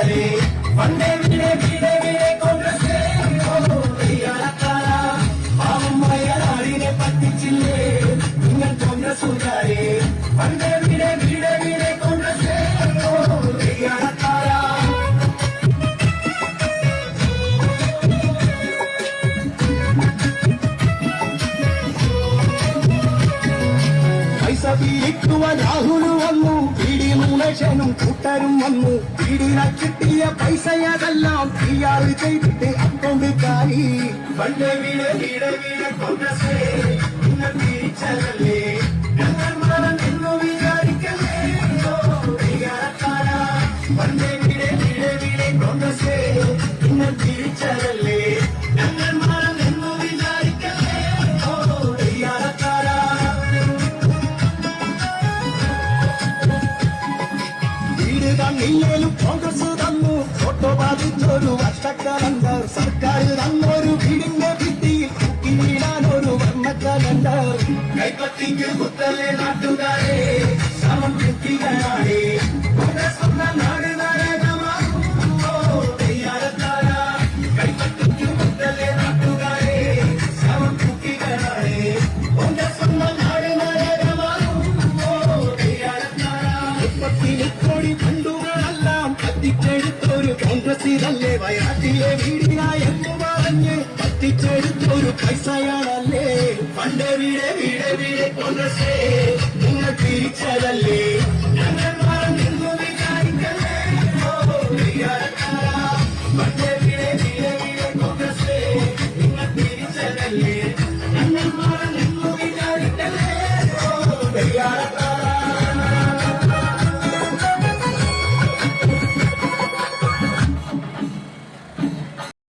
സുതാരേ പണ്ടേ വീടെ വീടെ വീടെ കോൺഗ്രസ് പാവമായ നാടിനെ പറ്റിച്ചില്ലേ നിങ്ങൾ കോൺഗ്രസ് സുതാരേ പണ്ടേ വീടെ വീടെ വീടെ കോൺഗ്രസ് പൈസ പിരിക്കുവാൻ രാഹുൽ വന്നു നും കൂട്ടരും വന്നു വീടിനെ കിട്ടിയ പൈസയതെല്ലാം ഇയാൾ ചെയ്തിട്ട് അക്കൗണ്ട് കാലി പണ്ട് വീട് വീട് വീട് കോൺഗ്രസ് നിങ്ങൾ തിരിച്ചതല്ലേ ഞങ്ങൾ മറന്നെന്നു വിചാരിക്കല്ലേ പണ്ട് വീട് വീട് വീട് കോൺഗ്രസ് നിങ്ങൾ തിരിച്ചതല്ലേ ഞങ്ങൾ മറന്നെന്നു വിചാരിക്കല്ലേ തന്നില്ലേലും കോൺഗ്രസ് തന്നു ഫോട്ടോ ബാധിച്ചൊരു വർഷക്കലണ്ടർ സർക്കാർ തന്നൊരു വീടിന്റെ ഭിത്തിയിൽ തൂക്കിയിടാനൊരു വർണ്ണ കലണ്ടർ കൈപ്പത്തിക്ക് കുത്തലെ നാട്ടുകാരെ സമം കുത്തികളാടേ സ്വന്തം നാട് കൈപ്പത്തിക്ക് കുത്തലെ നാട്ടുകാരെ സമം കുത്തികളാടേ സ്വന്തം നാട് കോടി ഫണ്ടുകളെല്ലാം പറ്റിച്ചെടുത്തൊരു കോൺഗ്രസിലല്ലേ വയനാട്ടിലെ വീടിനായെന്നു പറഞ്ഞ് പറ്റിച്ചെടുത്തൊരു പൈസയാണല്ലേ പണ്ട് വീടെ വീടെ വീടെ കോൺഗ്രസ് നിങ്ങൾ തിരിച്ചതല്ലേ ഞങ്ങൾ മറന്നെന്നു വിചാരിക്കല്ലേ പണ്ട് വീടെ വീടെ വീടെ കോൺഗ്രസ് നിങ്ങൾ തിരിച്ചതല്ലേ ഞങ്ങൾ മറന്നെന്നു വിചാരിക്കല്ലേ